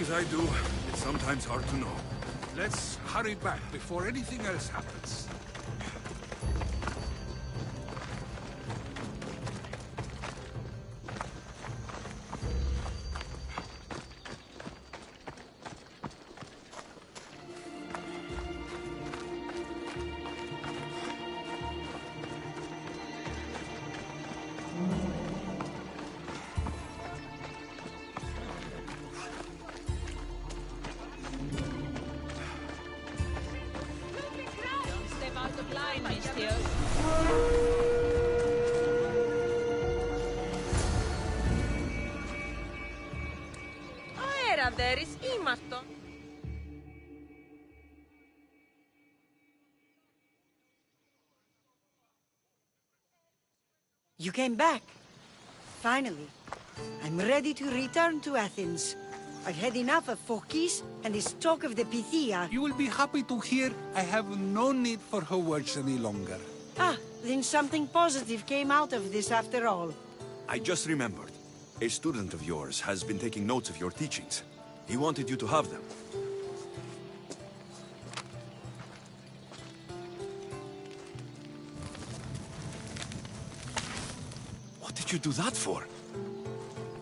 as I do, it's sometimes hard to know. Let's hurry back before anything else happens. You came back. Finally. I'm ready to return to Athens. I've had enough of Phokis and his talk of the Pythia. You will be happy to hear I have no need for her words any longer. Ah, then something positive came out of this after all. I just remembered. A student of yours has been taking notes of your teachings. He wanted you to have them. What did you do that for?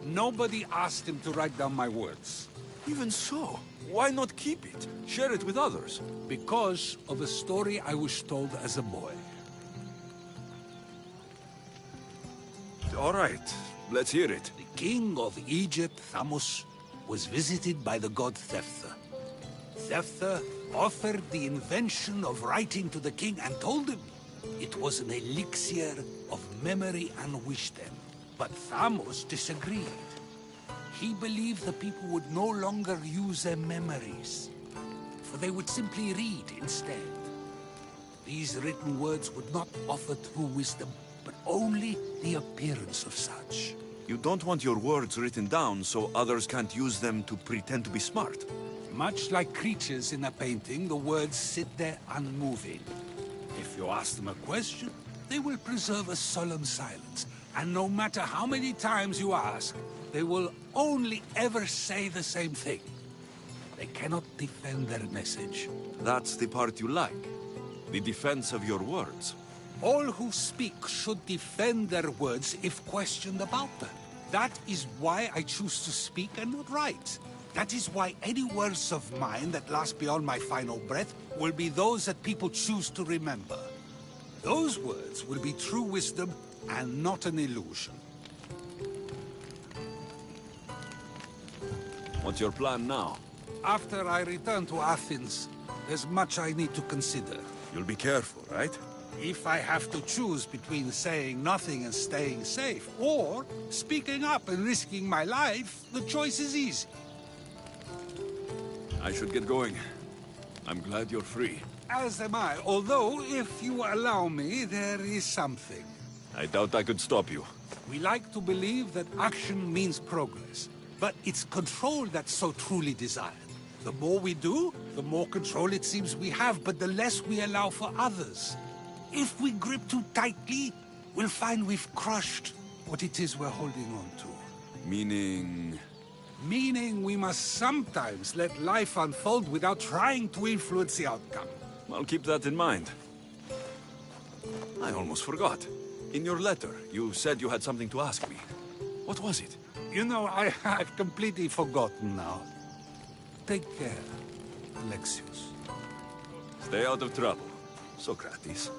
Nobody asked him to write down my words. Even so, why not keep it? Share it with others. Because of a story I was told as a boy. All right, let's hear it. The king of Egypt, Thamos, was visited by the god Thephtha. Thephtha offered the invention of writing to the king and told him it was an elixir of memory and wisdom. But Thamos disagreed. He believed the people would no longer use their memories, for they would simply read instead. These written words would not offer true wisdom, but only the appearance of such. You don't want your words written down so others can't use them to pretend to be smart. Much like creatures in a painting, the words sit there unmoving. If you ask them a question, they will preserve a solemn silence. And no matter how many times you ask, they will only ever say the same thing. They cannot defend their message. That's the part you like. The defense of your words. All who speak should defend their words if questioned about them. That is why I choose to speak and not write. That is why any words of mine that last beyond my final breath will be those that people choose to remember. Those words will be true wisdom and not an illusion. What's your plan now? After I return to Athens, there's much I need to consider. You'll be careful, right? If I have to choose between saying nothing and staying safe, or speaking up and risking my life, the choice is easy. I should get going. I'm glad you're free. As am I, although, if you allow me, there is something. I doubt I could stop you. We like to believe that action means progress, but it's control that's so truly desired. The more we do, the more control it seems we have, but the less we allow for others. If we grip too tightly, we'll find we've crushed what it is we're holding on to. Meaning... Meaning we must sometimes let life unfold without trying to influence the outcome. I'll keep that in mind. I almost forgot. In your letter, you said you had something to ask me. What was it? You know, I've completely forgotten now. Take care, Alexios. Stay out of trouble, Socrates.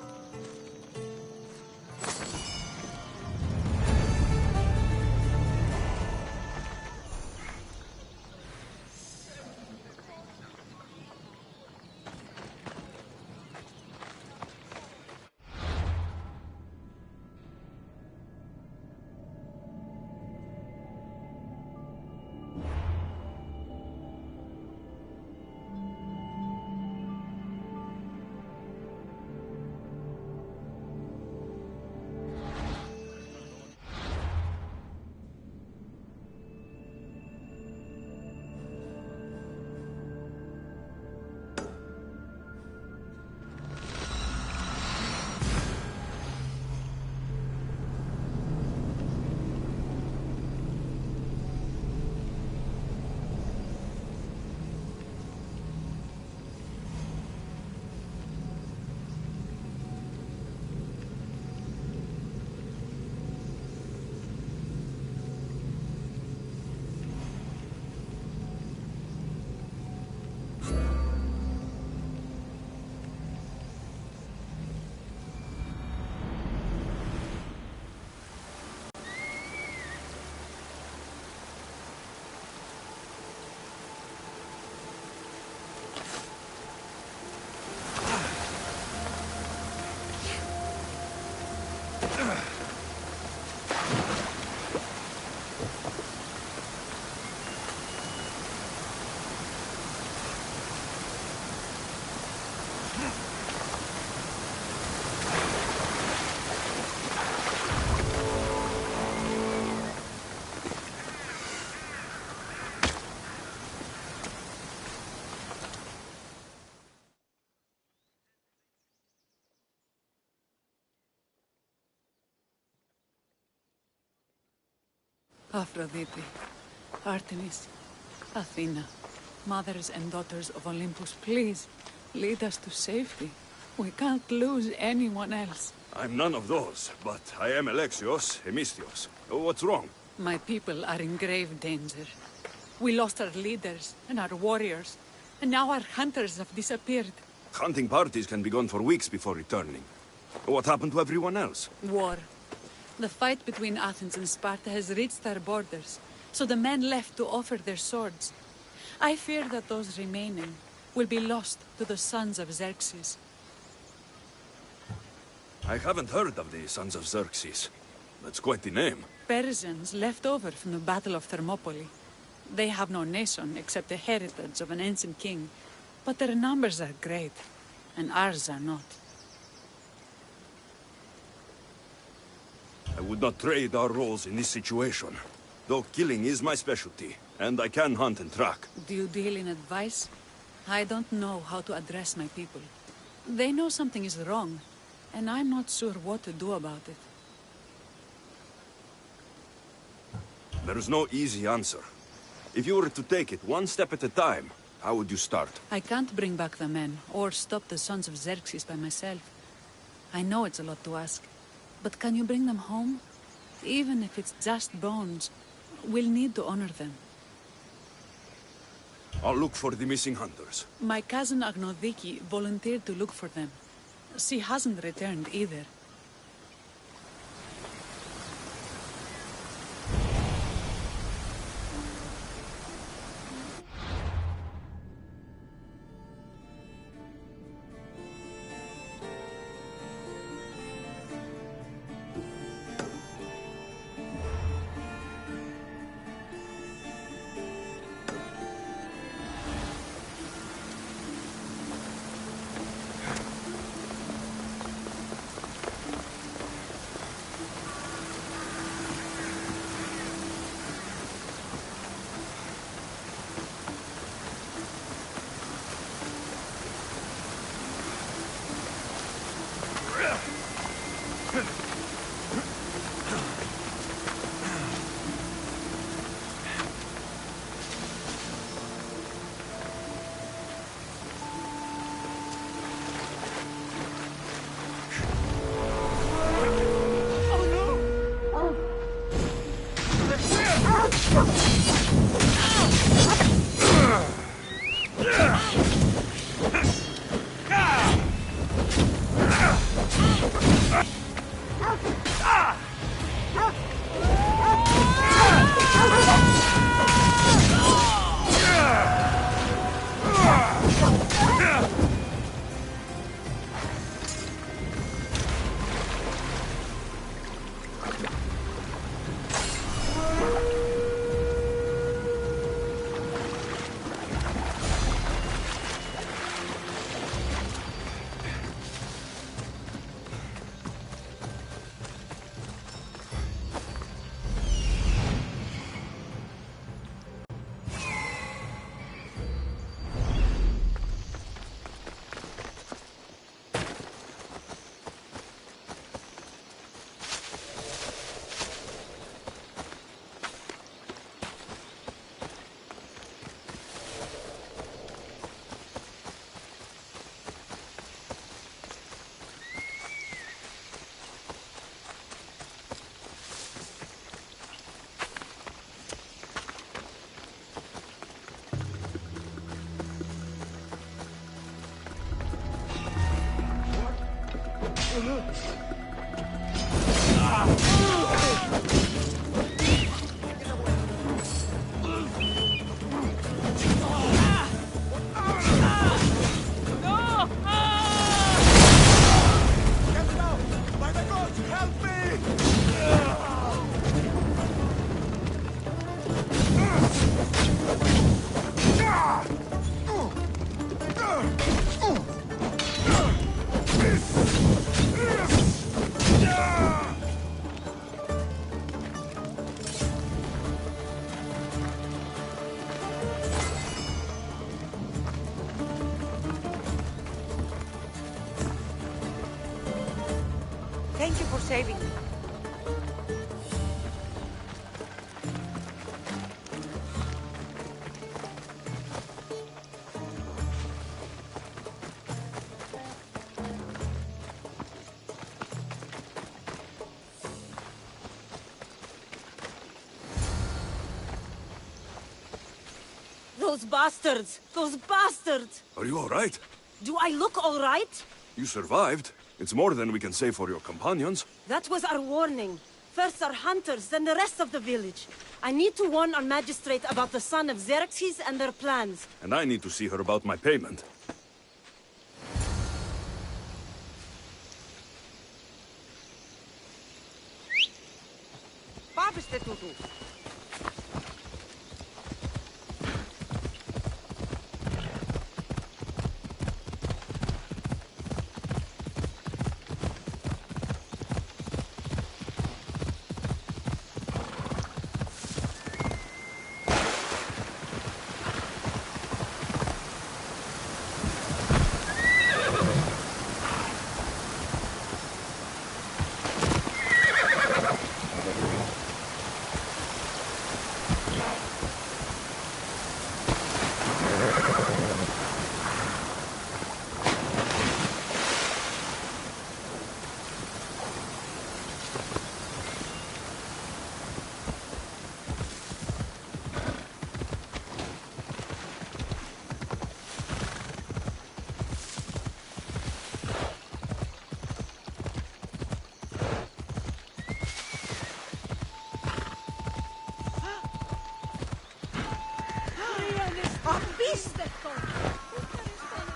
Aphrodite, Artemis, Athena, mothers and daughters of Olympus, please, lead us to safety. We can't lose anyone else. I'm none of those, but I am Alexios, Hemistios. What's wrong? My people are in grave danger. We lost our leaders and our warriors, and now our hunters have disappeared. Hunting parties can be gone for weeks before returning. What happened to everyone else? War. The fight between Athens and Sparta has reached our borders, so the men left to offer their swords. I fear that those remaining will be lost to the sons of Xerxes. I haven't heard of the Sons of Xerxes. That's quite the name. Persians left over from the Battle of Thermopylae. They have no nation except the heritage of an ancient king, but their numbers are great, and ours are not. I would not trade our roles in this situation. Though killing is my specialty, and I can hunt and track. Do you deal in advice? I don't know how to address my people. They know something is wrong, and I'm not sure what to do about it. There's no easy answer. If you were to take it one step at a time, how would you start? I can't bring back the men, or stop the sons of Xerxes by myself. I know it's a lot to ask, but can you bring them home? Even if it's just bones, we'll need to honor them. I'll look for the missing hunters. My cousin Agnodiki volunteered to look for them. She hasn't returned either. Thank you for saving me. Those bastards! Those bastards! Are you all right? Do I look all right? You survived. It's more than we can say for your companions. That was our warning. First our hunters, then the rest of the village. I need to warn our magistrate about the son of Xerxes and their plans. And I need to see her about my payment. Papiste tutu. Απίστευτο!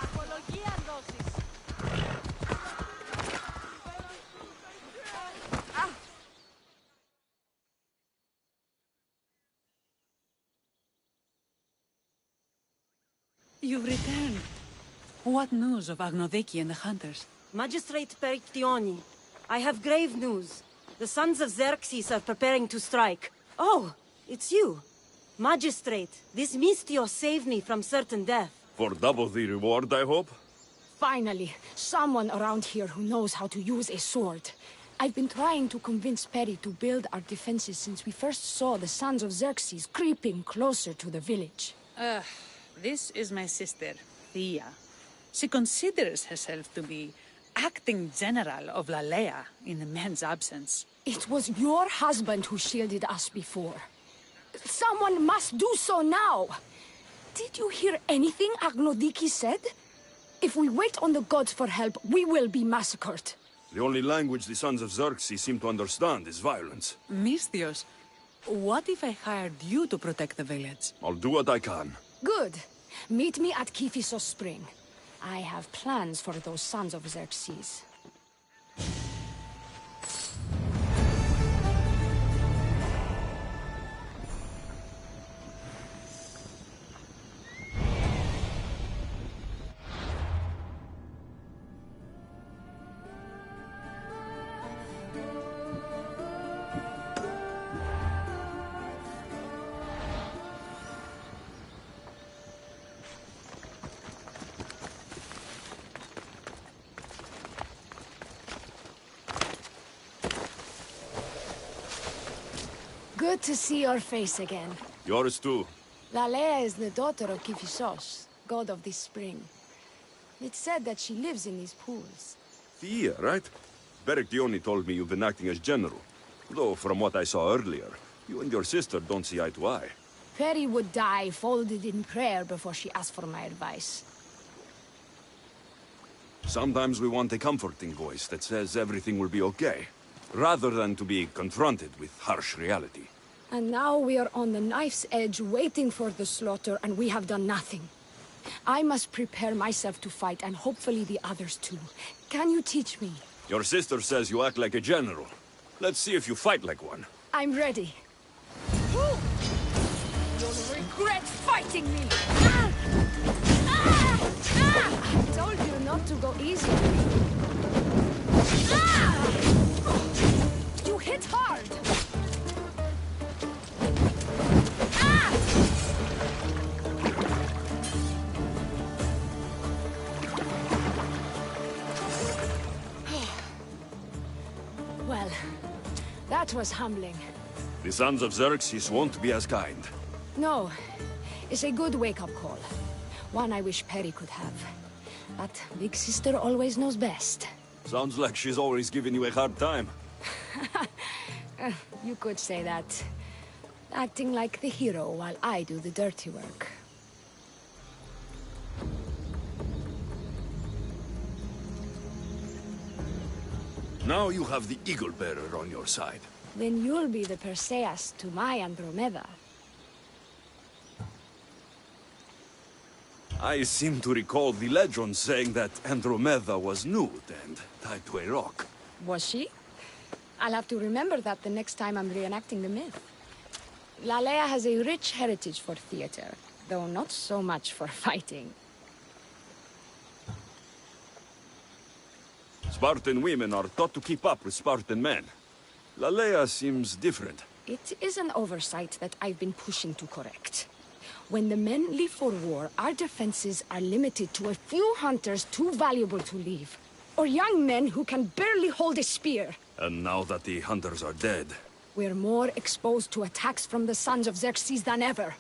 Απολογία δώσεις. You've returned. What news of Agnodiki and the hunters? Magistrate Perictioni, I have grave news. The sons of Xerxes are preparing to strike. Oh, it's you. Magistrate, this Mistio saved me from certain death. For double the reward, I hope? Finally, someone around here who knows how to use a sword. I've been trying to convince Peri to build our defenses since we first saw the sons of Xerxes creeping closer to the village. This is my sister, Thea. She considers herself to be acting general of Lalea in the men's absence. It was your husband who shielded us before. Someone must do so now! Did you hear anything Agnodiki said? If we wait on the gods for help, we will be massacred. The only language the sons of Xerxes seem to understand is violence. Mistios, what if I hired you to protect the village? I'll do what I can. Good. Meet me at Kiphisos Spring. I have plans for those sons of Xerxes. Good to see your face again. Yours too. Lalea is the daughter of Kiphisos, god of this spring. It's said that she lives in these pools. Thea, right? Perictioni told me you've been acting as general. Though, from what I saw earlier, you and your sister don't see eye to eye. Peri would die folded in prayer before she asked for my advice. Sometimes we want a comforting voice that says everything will be okay, rather than to be confronted with harsh reality. And now we are on the knife's edge waiting for the slaughter, and we have done nothing. I must prepare myself to fight, and hopefully the others too. Can you teach me? Your sister says you act like a general. Let's see if you fight like one. I'm ready. You'll regret fighting me! Ah! Ah! Ah! I told you not to go easy on me. Ah! You hit hard! Ah! Well, that was humbling. The sons of Xerxes won't be as kind. No, it's a good wake-up call. One I wish Peri could have. But Big Sister always knows best. Sounds like she's always giving you a hard time. You could say that. Acting like the hero while I do the dirty work. Now you have the Eagle-Bearer on your side. Then you'll be the Perseus to my Andromeda. I seem to recall the legend saying that Andromeda was nude and tied to a rock. Was she? I'll have to remember that the next time I'm reenacting the myth. Lalea has a rich heritage for theater, though not so much for fighting. Spartan women are taught to keep up with Spartan men. Lalea seems different. It is an oversight that I've been pushing to correct. When the men leave for war, our defenses are limited to a few hunters too valuable to leave. Or young men who can barely hold a spear. And now that the hunters are dead... We're more exposed to attacks from the sons of Xerxes than ever.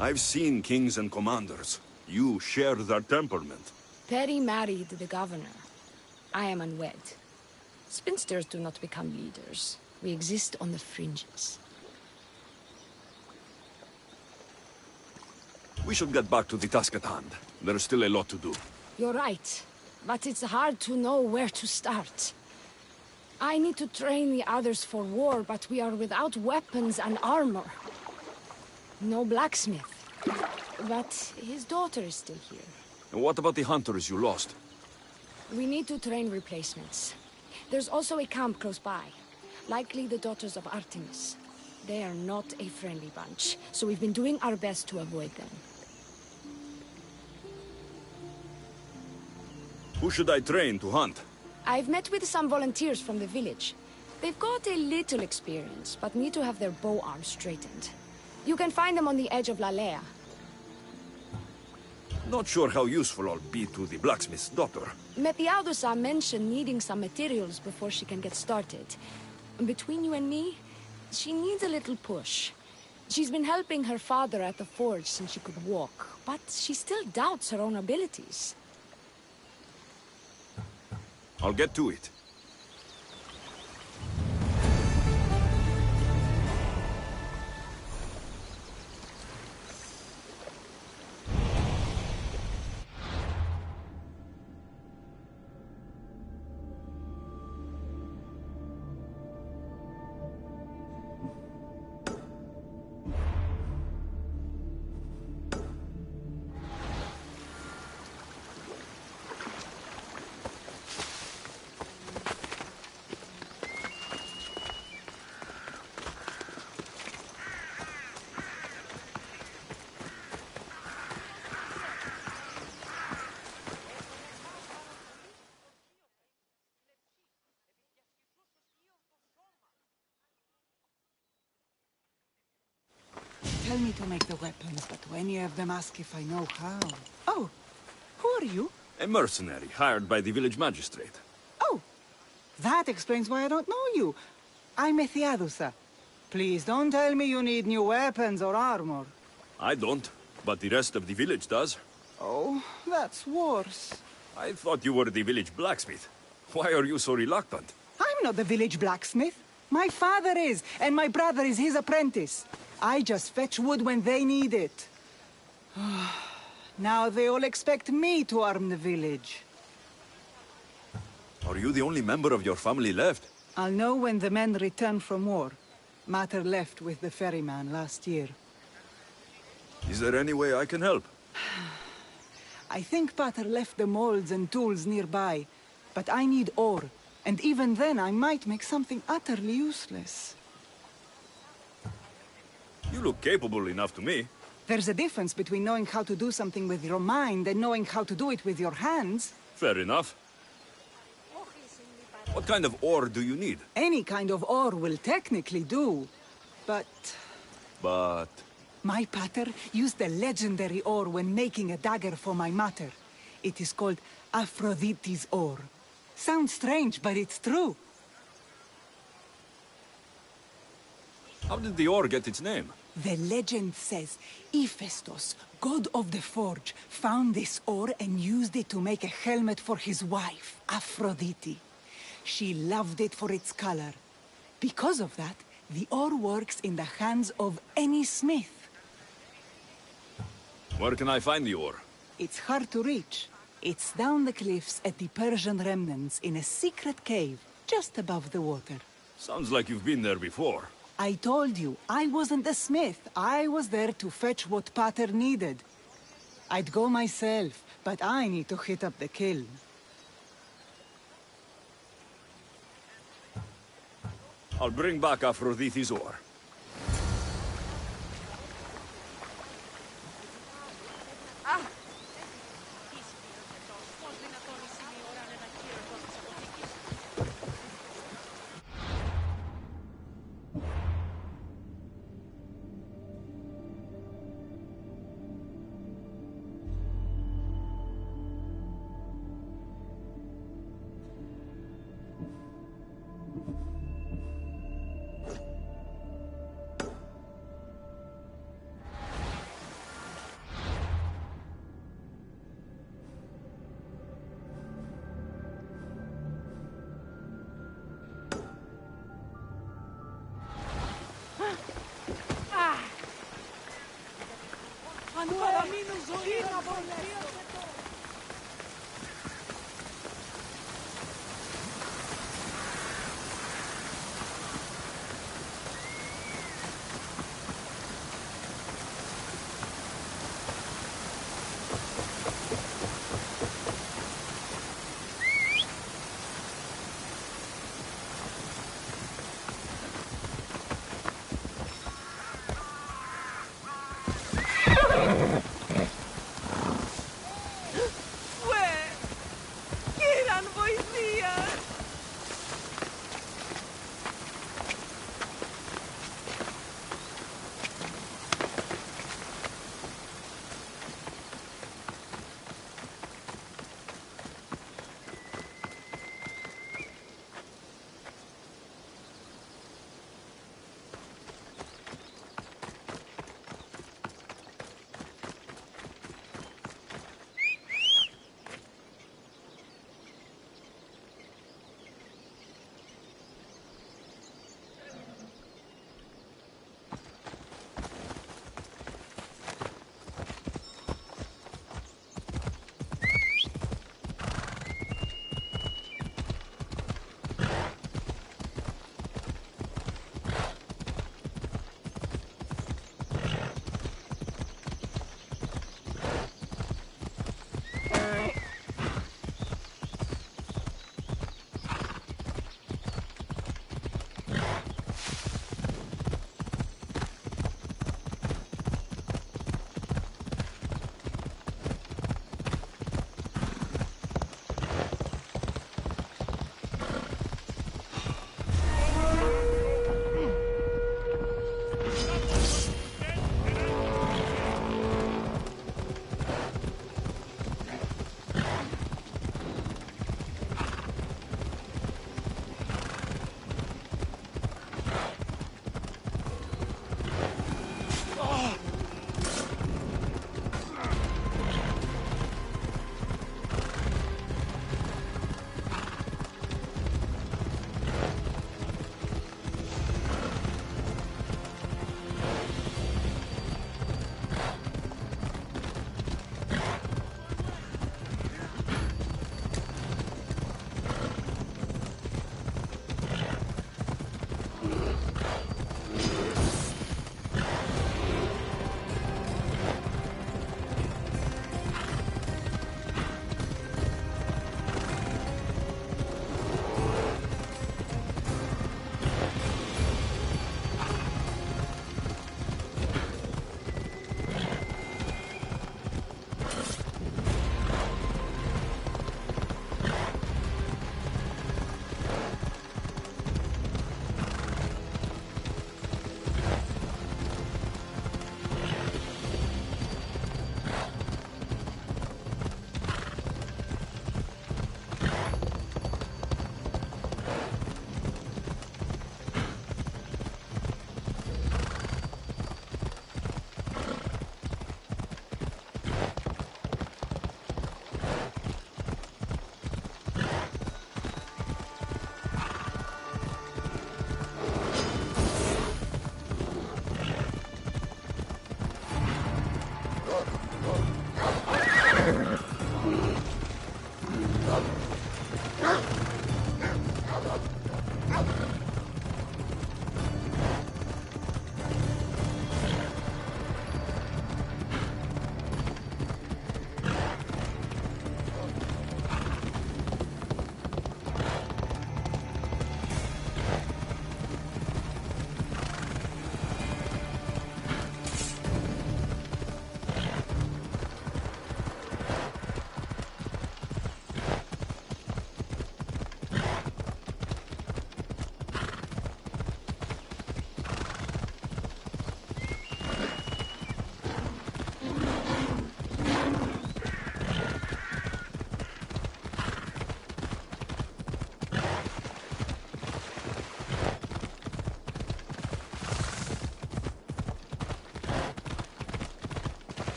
I've seen kings and commanders. You share their temperament. Perry married the governor. I am unwed. Spinsters do not become leaders. We exist on the fringes. We should get back to the task at hand. There's still a lot to do. You're right, but it's hard to know where to start. I need to train the others for war, but we are without weapons and armor. No blacksmith. But his daughter is still here. And what about the hunters you lost? We need to train replacements. There's also a camp close by. Likely the daughters of Artemis. They are not a friendly bunch, so we've been doing our best to avoid them. Who should I train to hunt? I've met with some volunteers from the village. They've got a little experience, but need to have their bow arms straightened. You can find them on the edge of Lalea. Not sure how useful I'll be to the blacksmith's daughter. AODSY mentioned needing some materials before she can get started. Between you and me, she needs a little push. She's been helping her father at the forge since she could walk, but she still doubts her own abilities. I'll get to it. Tell me to make the weapons, but when you have them, ask if I know how. Oh, who are you? A mercenary hired by the village magistrate. Oh, that explains why I don't know you. I'm AODSY40. Please don't tell me you need new weapons or armor. I don't, but the rest of the village does. Oh, that's worse. I thought you were the village blacksmith. Why are you so reluctant? I'm not the village blacksmith. My father is, and my brother is his apprentice. I just fetch wood when they need it. Now they all expect me to arm the village. Are you the only member of your family left? I'll know when the men return from war. Mater left with the ferryman last year. Is there any way I can help? I think Pater left the molds and tools nearby, but I need ore, and even then I might make something utterly useless. You look capable enough to me. There's a difference between knowing how to do something with your mind and knowing how to do it with your hands. Fair enough. What kind of ore do you need? Any kind of ore will technically do, but... My pater used a legendary ore when making a dagger for my mater. It is called Aphrodite's ore. Sounds strange, but it's true. How did the ore get its name? The legend says Hephaestus, god of the forge, found this ore and used it to make a helmet for his wife, Aphrodite. She loved it for its color. Because of that, the ore works in the hands of any smith. Where can I find the ore? It's hard to reach. It's down the cliffs at the Persian remnants in a secret cave just above the water. Sounds like you've been there before. I told you, I wasn't the smith. I was there to fetch what Pater needed. I'd go myself, but I need to hit up the kiln. I'll bring back Aphrodite's ore.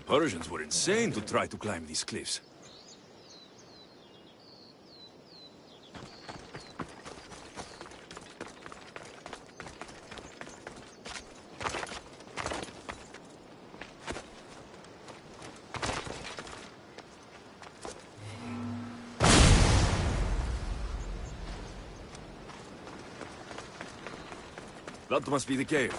Persians were insane to try to climb these cliffs. That must be the cave.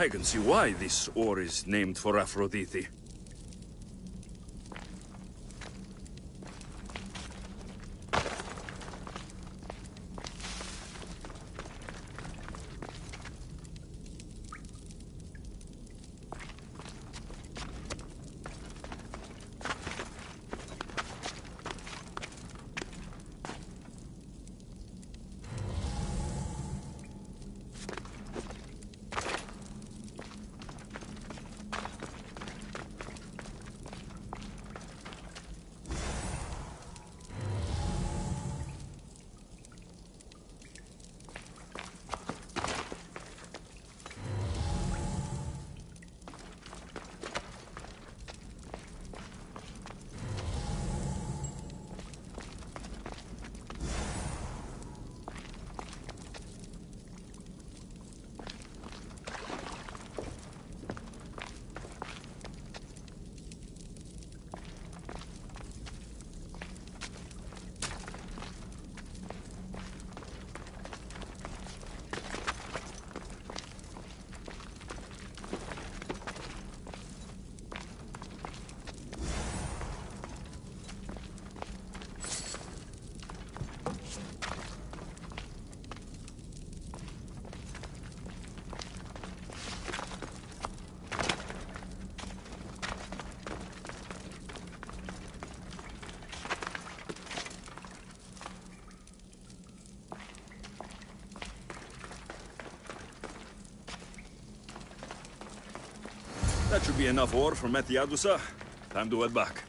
I can see why this ore is named for Aphrodite. That should be enough ore for Methiadusa. Time to head back.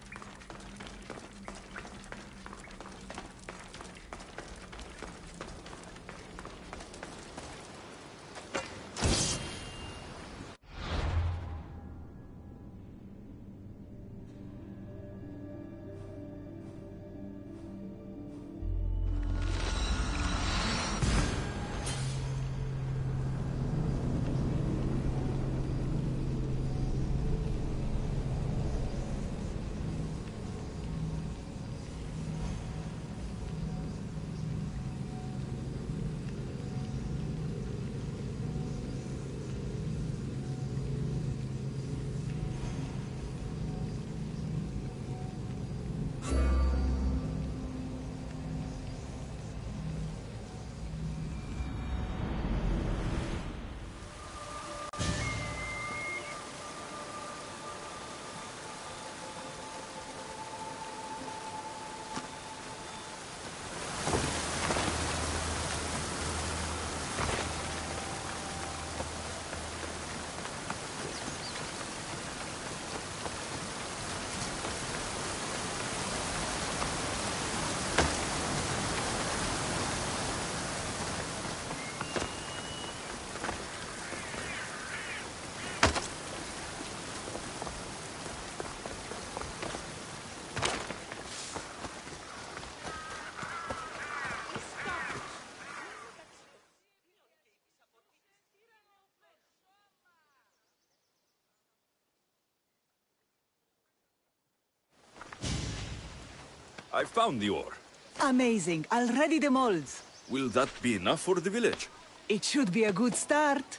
I found the ore. Amazing. I'll ready the molds. Will that be enough for the village? It should be a good start.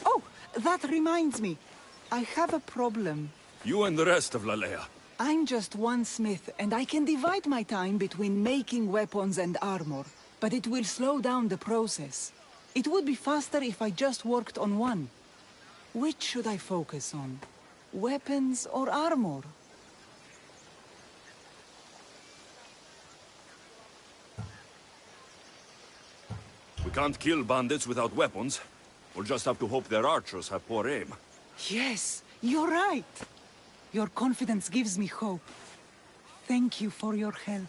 Oh, that reminds me. I have a problem. You and the rest of Lalea. I'm just one smith, and I can divide my time between making weapons and armor, but it will slow down the process. It would be faster if I just worked on one. Which should I focus on? Weapons or armor? We can't kill bandits without weapons. We'll just have to hope their archers have poor aim. Yes, you're right. Your confidence gives me hope. Thank you for your help.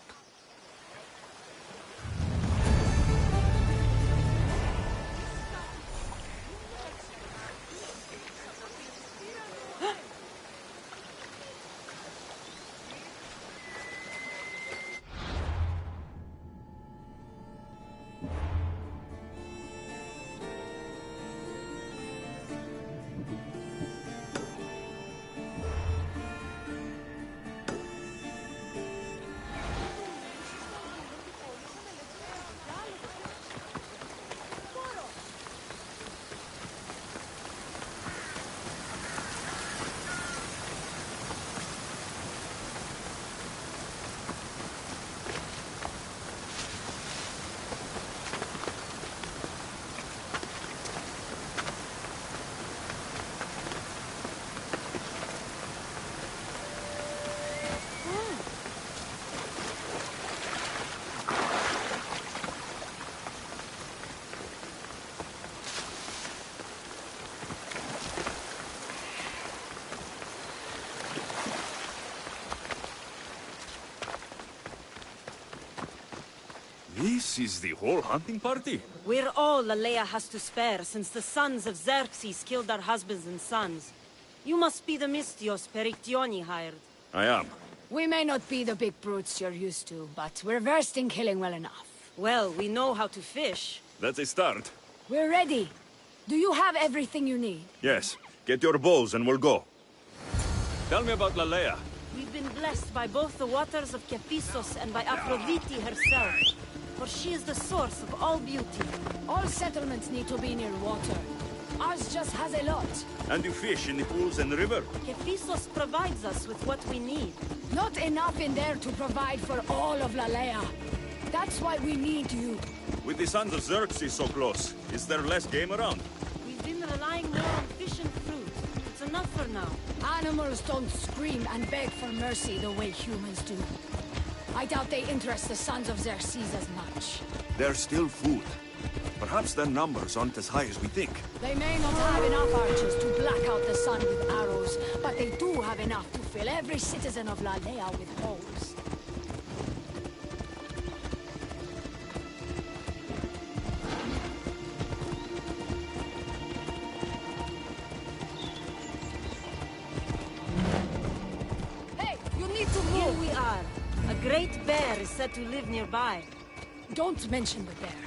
This is the whole hunting party? We're all Lalea has to spare since the sons of Xerxes killed our husbands and sons. You must be the Mystios Perictioni hired. I am. We may not be the big brutes you're used to, but we're versed in killing well enough. Well, we know how to fish. That's a start. We're ready. Do you have everything you need? Yes. Get your bows and we'll go. Tell me about Lalea. We've been blessed by both the waters of Kephissos and by Aphrodite herself. For she is the source of all beauty. All settlements need to be near water. Ours just has a lot. And you fish in the pools and the river? Kephissos provides us with what we need. Not enough in there to provide for all of Lalea. That's why we need you. With the sons of Xerxes so close, is there less game around? We've been relying more on fish and fruit. It's enough for now. Animals don't scream and beg for mercy the way humans do. I doubt they interest the sons of Xerxes as much. There's still food. Perhaps their numbers aren't as high as we think. They may not have enough archers to black out the sun with arrows, but they do have enough to fill every citizen of Lalea with holes. Hey, you need to Here move! we are. A great bear is said to live nearby. Don't mention the bear.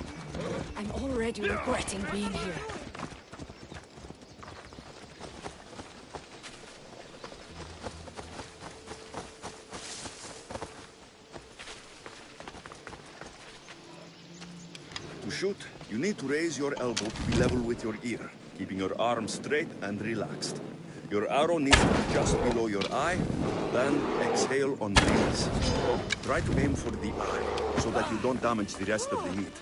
I'm already regretting being here. To shoot, you need to raise your elbow to be level with your ear, keeping your arm straight and relaxed. Your arrow needs to be just below your eye, then exhale on release. Try to aim for the eye, so that you don't damage the rest of the meat.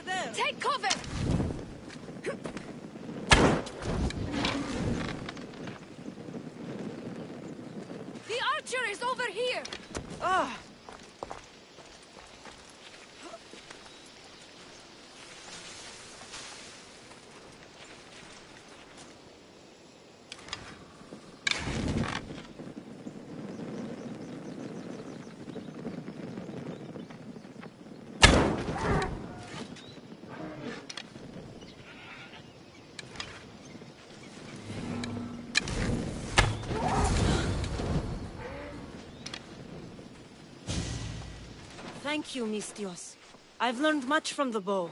over there! Take cover! The archer is over here! Ah! Thank you, Mistios. I've learned much from the bow.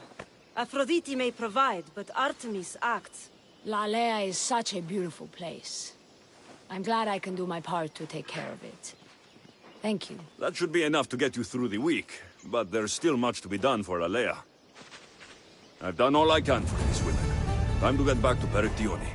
Aphrodite may provide, but Artemis acts. Lalea is such a beautiful place. I'm glad I can do my part to take care of it. Thank you. That should be enough to get you through the week, but there's still much to be done for Alea. I've done all I can for these women. Time to get back to Perictione.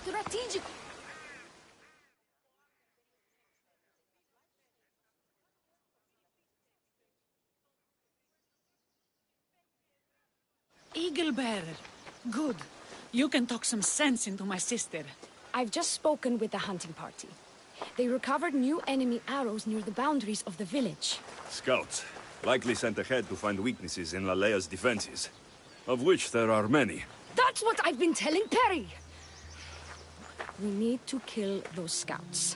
Strategic. Eagle Bearer. Good. You can talk some sense into my sister. I've just spoken with the hunting party. They recovered new enemy arrows near the boundaries of the village. Scouts, likely sent ahead to find weaknesses in Lalea's defenses, of which there are many. That's what I've been telling Perry! We need to kill those scouts.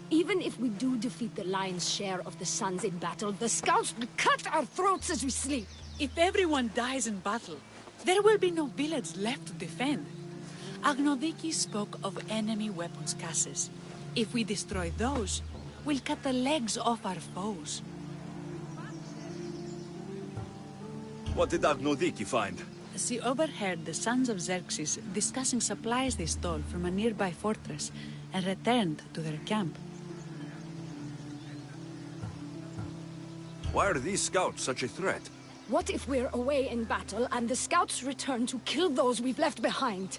Even if we do defeat the lion's share of the Suns in battle, the scouts will cut our throats as we sleep. If everyone dies in battle, there will be no village left to defend. Agnodiki spoke of enemy weapons caches. If we destroy those, we'll cut the legs off our foes. What did Agnodiki find? She overheard the sons of Xerxes discussing supplies they stole from a nearby fortress and returned to their camp. Why are these scouts such a threat? What if we're away in battle and the scouts return to kill those we've left behind?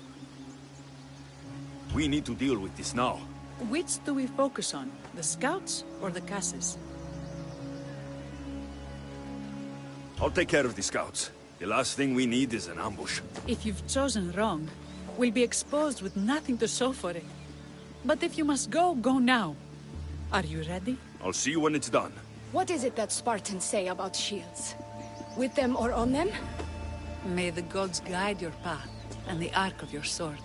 We need to deal with this now. Which do we focus on, the scouts or the caches? I'll take care of the scouts. The last thing we need is an ambush. If you've chosen wrong, we'll be exposed with nothing to show for it. But if you must go, go now. Are you ready? I'll see you when it's done. What is it that Spartans say about shields? With them or on them? May the gods guide your path and the arc of your sword.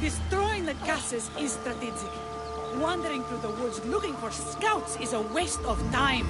Destroying the caches is strategic. Wandering through the woods looking for scouts is a waste of time.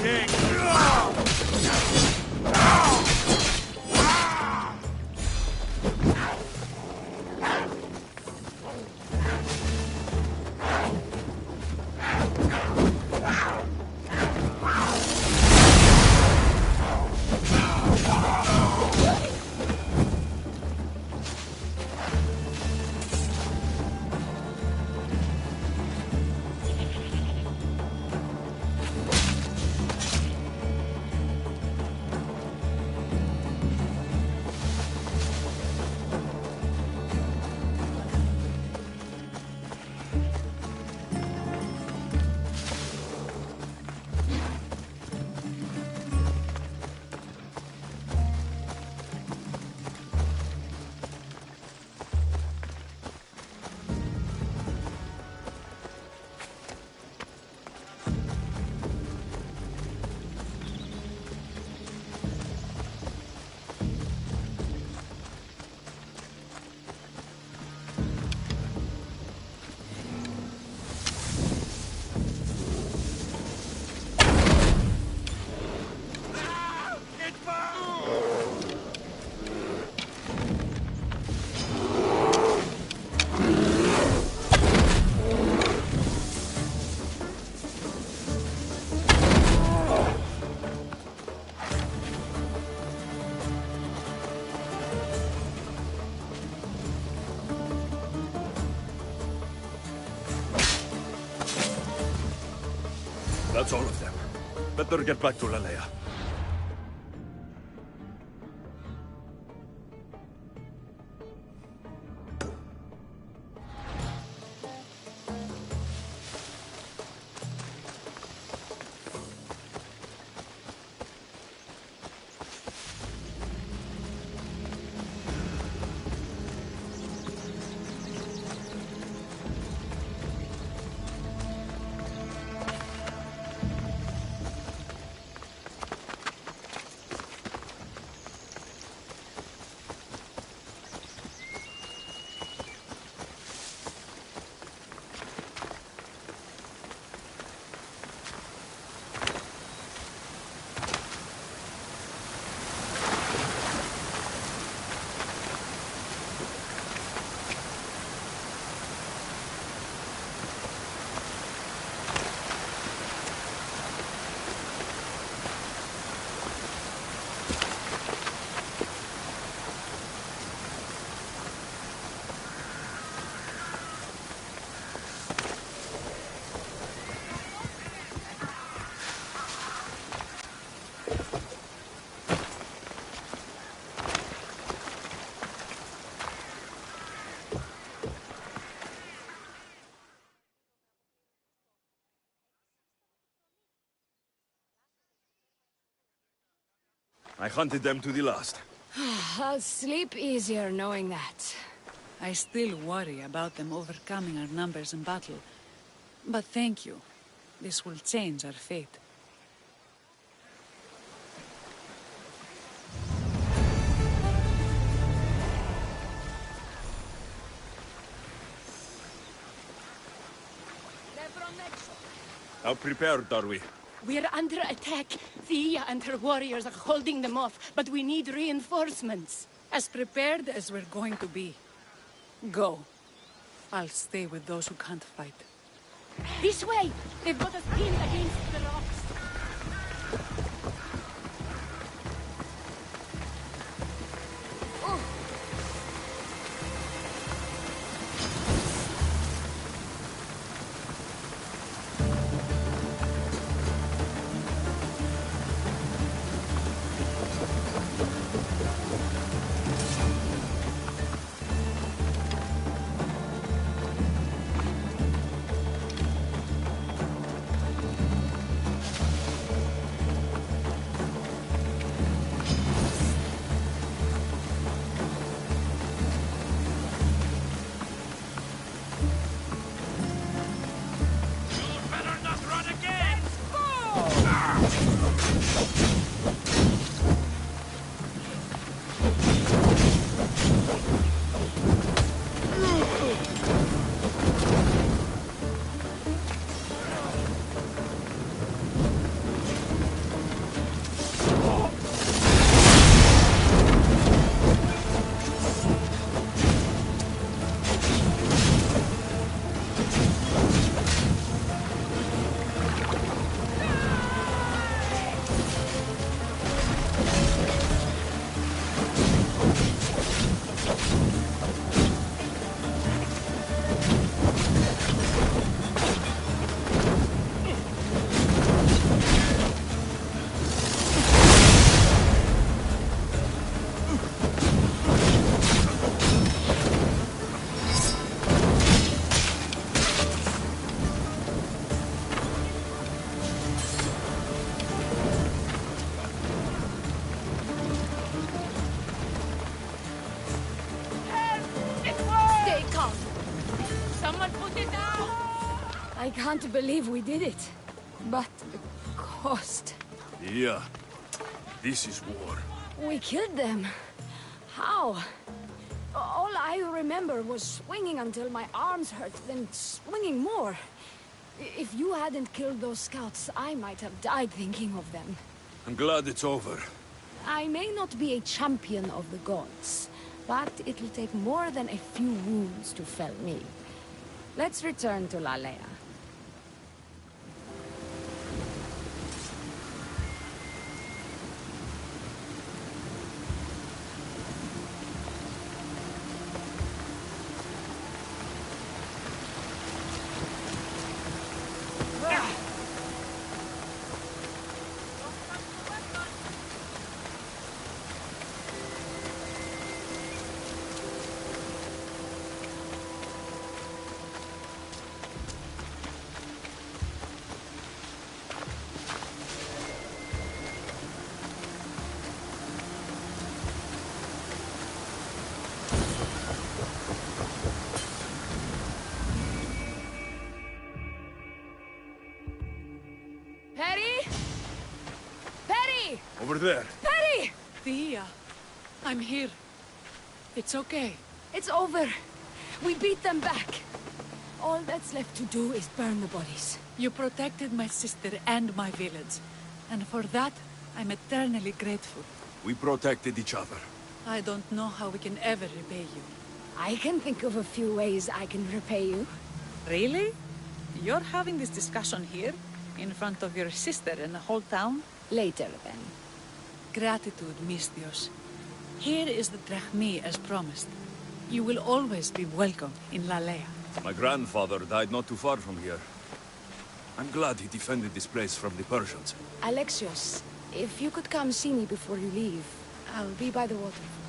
king! That's all of them. Better get back to Lalea. I hunted them to the last. I'll sleep easier knowing that. I still worry about them overcoming our numbers in battle. But thank you. This will change our fate. How prepared are we? We're under attack. Thea and her warriors are holding them off, but we need reinforcements. As prepared as we're going to be. Go. I'll stay with those who can't fight. This way! They've got us pinned against the rocks. can't believe we did it. But the cost... Yeah. This is war. We killed them. How? All I remember was swinging until my arms hurt, then swinging more. If you hadn't killed those scouts, I might have died thinking of them. I'm glad it's over. I may not be a champion of the gods, but it'll take more than a few wounds to fell me. Let's return to Lalea. Over there. Perry! Thea, I'm here. It's okay. It's over. We beat them back. All that's left to do is burn the bodies. You protected my sister and my village. And for that, I'm eternally grateful. We protected each other. I don't know how we can ever repay you. I can think of a few ways I can repay you. Really? You're having this discussion here? In front of your sister and the whole town? Later, then. Gratitude, Misthios. Here is the drachmi as promised. You will always be welcome in Lalea. My grandfather died not too far from here. I'm glad he defended this place from the Persians. Alexios, if you could come see me before you leave, I'll be by the waterfall.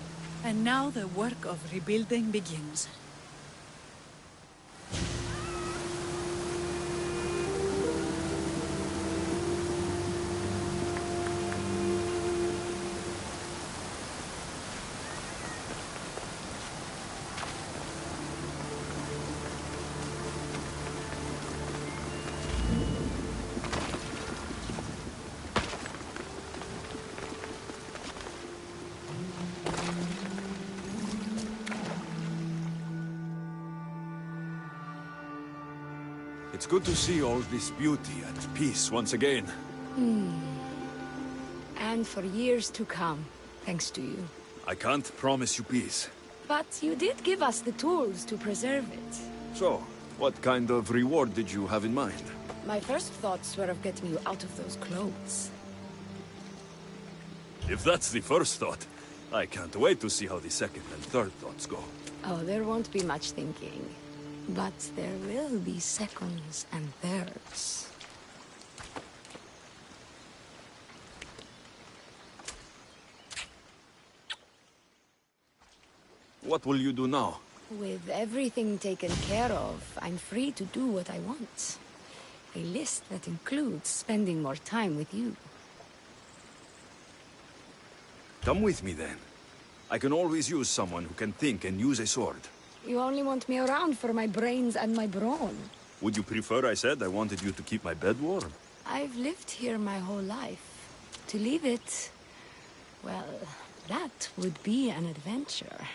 And now the work of rebuilding begins. It's good to see all this beauty and peace once again. And for years to come, thanks to you. I can't promise you peace. But you did give us the tools to preserve it. So, what kind of reward did you have in mind? My first thoughts were of getting you out of those clothes. If that's the first thought, I can't wait to see how the second and third thoughts go. Oh, there won't be much thinking. But there will be seconds and thirds. What will you do now? With everything taken care of, I'm free to do what I want. A list that includes spending more time with you. Come with me then. I can always use someone who can think and use a sword. You only want me around for my brains and my brawn. Would you prefer I said I wanted you to keep my bed warm? I've lived here my whole life. To leave it... well, that would be an adventure.